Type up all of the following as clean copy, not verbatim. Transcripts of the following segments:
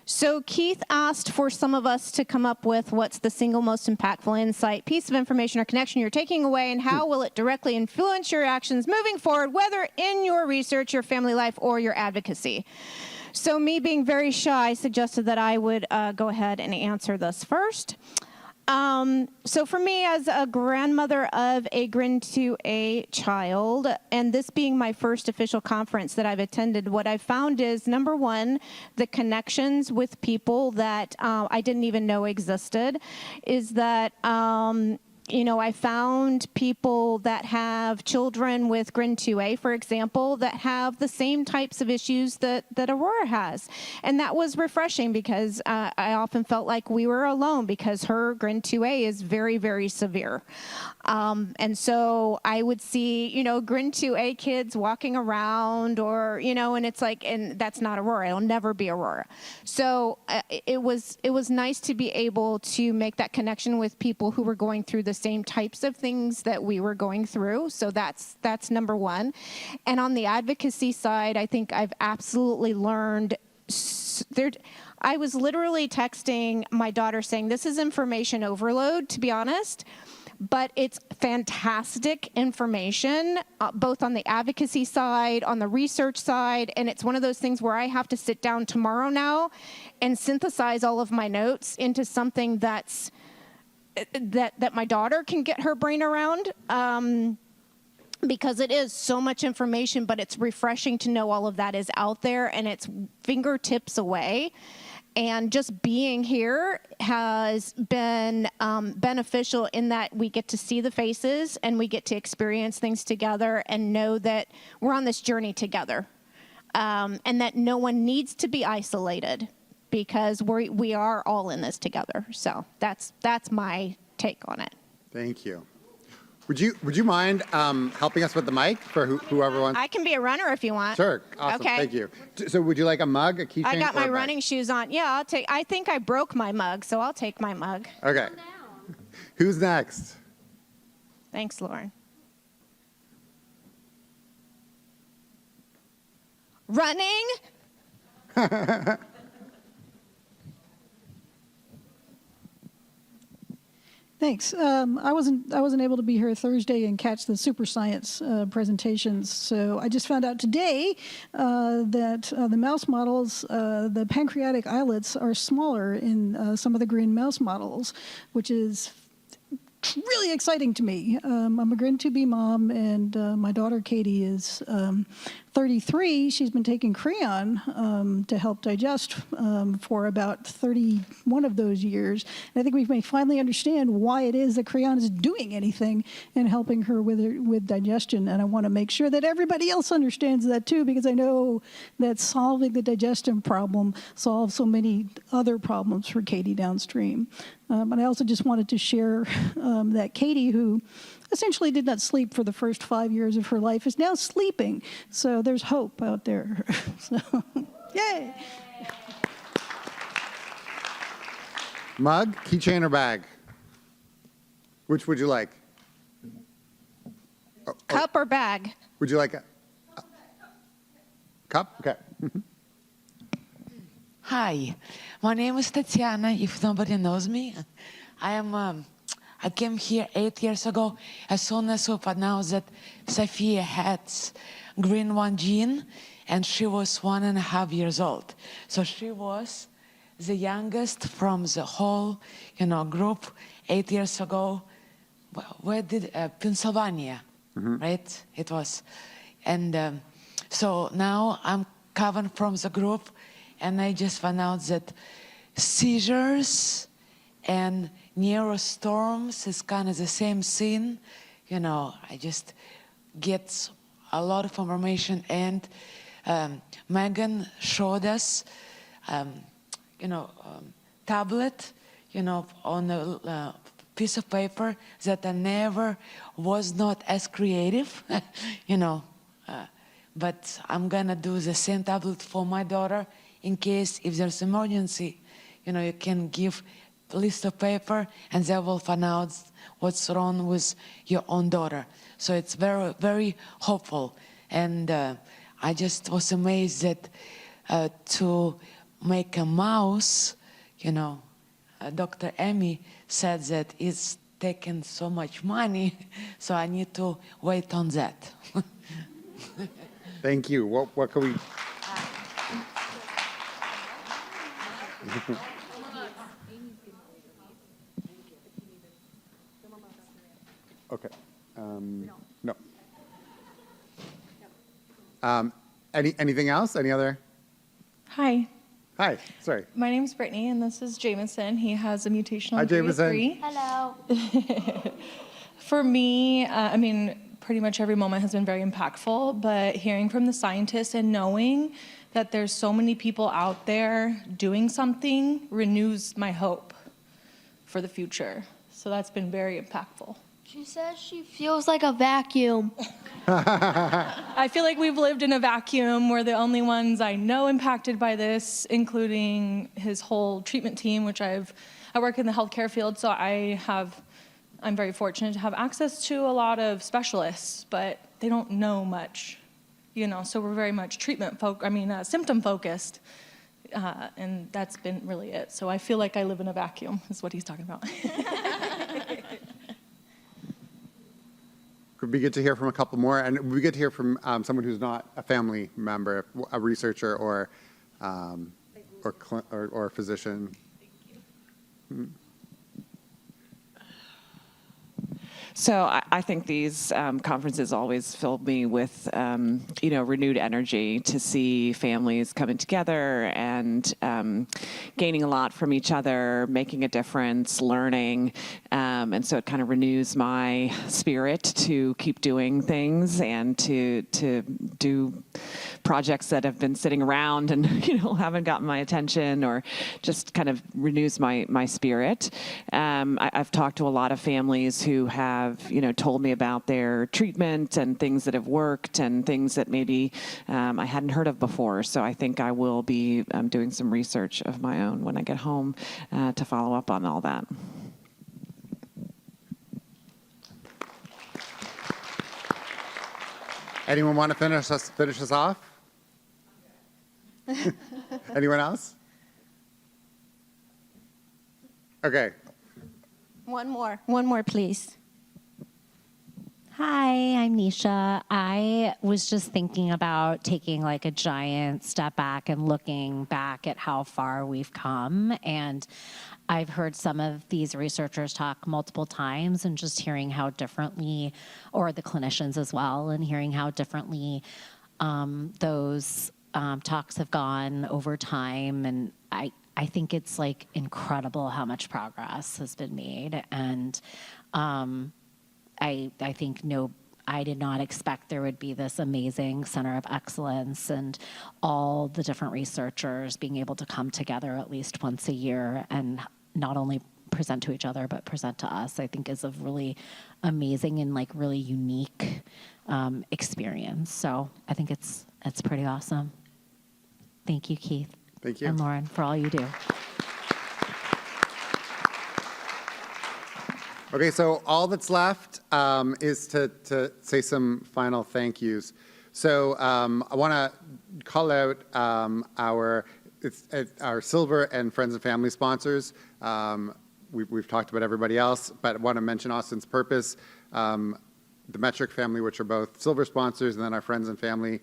So Keith asked for some of us to come up with what's the single most impactful insight, piece of information, or connection you're taking away, and how will it directly influence your actions moving forward, whether in your research, your family life, or your advocacy. So me being very shy suggested that I would go ahead and answer this first. So for me, as a grandmother of a GRIN2A child, and this being my first official conference that I've attended, what I found is, number one, the connections with people that I didn't even know existed, is that I found people that have children with GRIN2A, for example, that have the same types of issues that Aurora has. And that was refreshing because I often felt like we were alone because her GRIN2A is very, very severe. And so I would see, GRIN2A kids walking around and it's like, and that's not Aurora. It'll never be Aurora. So it was nice to be able to make that connection with people who were going through the same types of things that we were going through. So that's number one. And on the advocacy side, I think I've absolutely learned I was literally texting my daughter saying, this is information overload, to be honest, but it's fantastic information, both on the advocacy side, on the research side, and it's one of those things where I have to sit down tomorrow now and synthesize all of my notes into something that my daughter can get her brain around, because it is so much information, but it's refreshing to know all of that is out there and it's fingertips away. And just being here has been beneficial in that we get to see the faces and we get to experience things together and know that we're on this journey together, and that no one needs to be isolated because we are all in this together. So that's my take on it. Thank you. Would you mind helping us with the mic for whoever wants? I can be a runner if you want. Sure. Awesome. Okay. Thank you. So would you like a mug, a keychain? I got my running shoes on. Yeah, I'll take. I think I broke my mug, so I'll take my mug. Okay. Who's next? Thanks, Lauren. Running? Thanks. I wasn't able to be here Thursday and catch the super science presentations. So I just found out today that the mouse models, the pancreatic islets are smaller in some of the green mouse models, which is really exciting to me. I'm a GRIN2B mom, and my daughter Katie is 33. She's been taking Creon to help digest for about 31 of those years. And I think we may finally understand why it is that Creon is doing anything and helping her with digestion. And I want to make sure that everybody else understands that too, because I know that solving the digestion problem solves so many other problems for Katie downstream. And I also just wanted to share that Katie, who essentially did not sleep for the first 5 years of her life, is now sleeping. So there's hope out there. So, yay! Mug, keychain, or bag? Which would you like? Cup or bag? Would you like a cup? Okay. Hi, my name is Tatiana, if nobody knows me. I came here 8 years ago as soon as we announced that Sophia had GRIN1 gene, and she was 1.5 years old. So she was the youngest from the whole, group 8 years ago. Where did Pennsylvania, right? It was, and so now I'm Kevin from the group, and I just found out that seizures and neurostorms is kind of the same thing. I just get a lot of information, and Megan showed us, tablet, on a piece of paper that I never was not as creative, but I'm gonna do the same tablet for my daughter in case if there's emergency, you can give a list of paper and they will find out what's wrong with your own daughter. So it's very, very hopeful. And I just was amazed that to make a mouse, Dr. Emmy said that it's taken so much money, so I need to wait on that. Thank you. What can we? Okay. No. Anything else? Any other? Hi, Hi. Sorry. my name's Brittany, and this is Jameson. He has a mutation Hi, on Jameson. 3. Hello. For me, pretty much every moment has been very impactful, but hearing from the scientists and knowing that there's so many people out there doing something renews my hope for the future. So that's been very impactful. She says she feels like a vacuum. I feel like we've lived in a vacuum. We're the only ones I know impacted by this, including his whole treatment team, which I work in the healthcare field, so I'm very fortunate to have access to a lot of specialists, but they don't know much, so we're very much symptom focused, and that's been really it. So I feel like I live in a vacuum, is what he's talking about. Could be good to hear from a couple more, and we get to hear from someone who's not a family member, a researcher or physician. So I think these conferences always fill me with, renewed energy to see families coming together and gaining a lot from each other, making a difference, learning. And so it kind of renews my spirit to keep doing things and to do projects that have been sitting around and, haven't gotten my attention, or just kind of renews my spirit. I've talked to a lot of families who have, told me about their treatment and things that have worked and things that maybe I hadn't heard of before. So I think I will be doing some research of my own when I get home to follow up on all that. Anyone want to finish us off? Anyone else? Okay. One more, please. Hi, I'm Nisha. I was just thinking about taking like a giant step back and looking back at how far we've come. And I've heard some of these researchers talk multiple times, and just hearing how differently, or the clinicians as well, and hearing how differently those talks have gone over time. And I think it's like incredible how much progress has been made. And I think I did not expect there would be this amazing center of excellence and all the different researchers being able to come together at least once a year and not only present to each other but present to us. I think is a really amazing and like really unique experience. So I think it's pretty awesome. Thank you, Keith. Thank you. And Lauren, for all you do. Okay, so all that's left is to say some final thank yous. So I want to call out our Silver and Friends and Family sponsors. We've talked about everybody else, but I want to mention Austin's Purpose, the Metric family, which are both Silver sponsors, and then our Friends and Family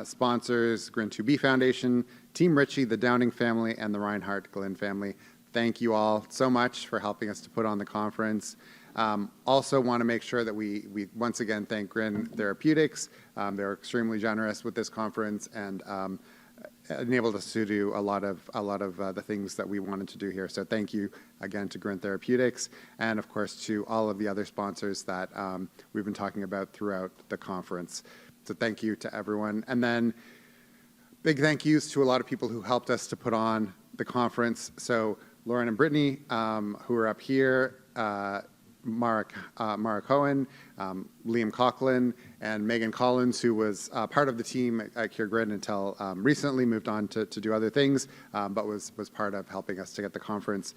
sponsors, Grin 2B Foundation, Team Ritchie, the Downing family, and the Reinhardt Glenn family. Thank you all so much for helping us to put on the conference. Also want to make sure that we once again thank Grin Therapeutics. They're extremely generous with this conference and enabled us to do a lot of the things that we wanted to do here. So thank you again to Grin Therapeutics, and of course to all of the other sponsors that we've been talking about throughout the conference. So thank you to everyone. And then big thank yous to a lot of people who helped us to put on the conference. So Lauren and Brittany, who are up here, Mara Cohen, Liam Coughlin, and Megan Collins, who was part of the team at Cure Grid until recently moved on to do other things, but was part of helping us to get the conference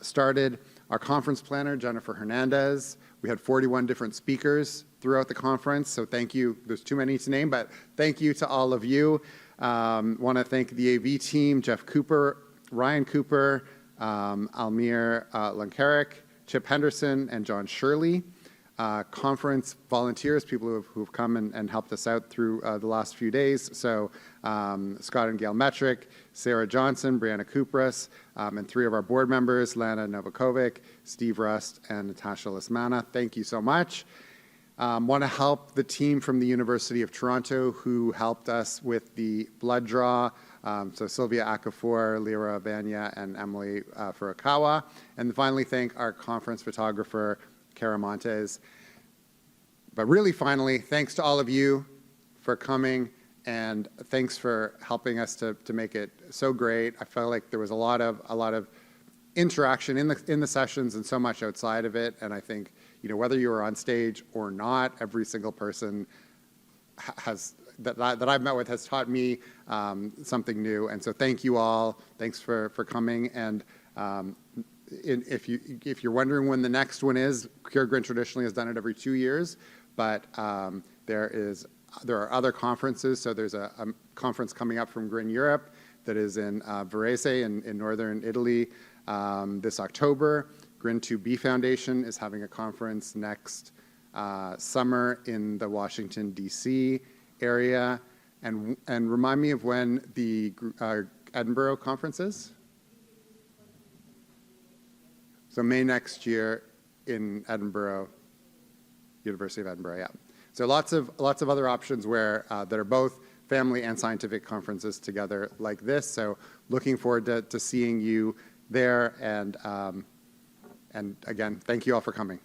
started. Our conference planner, Jennifer Hernandez. We had 41 different speakers throughout the conference, so thank you. There's too many to name, but thank you to all of you. Want to thank the AV team, Jeff Cooper, Ryan Cooper, Almir Lankarik, Chip Henderson, and John Shirley. Conference volunteers, people who've come and helped us out through the last few days. So Scott and Gail Metrick, Sarah Johnson, Brianna Kupras, and 3 of our board members, Lana Novakovic, Steve Rust, and Natasha Lismana. Thank you so much. Want to help the team from the University of Toronto who helped us with the blood draw. So Sylvia Akafor, Lyra Vanya, and Emily Furukawa. And finally, thank our conference photographer, Kara Montes. But really, finally, thanks to all of you for coming, and thanks for helping us to make it so great. I felt like there was a lot of interaction in the sessions and so much outside of it. And I think, whether you were on stage or not, every single person that I've met with has taught me something new. And so thank you all. Thanks for coming. And if you're wondering when the next one is, Peregrine traditionally has done it every 2 years, but there are other conferences. So there's a conference coming up from Grin Europe that is in Varese in northern Italy this October. Grin 2B Foundation is having a conference next summer in the Washington, D.C. area. And remind me of when the Edinburgh conference is? So May next year in Edinburgh, University of Edinburgh, yeah. So lots of other options where that are both family and scientific conferences together like this. So looking forward to seeing you there. And again, thank you all for coming.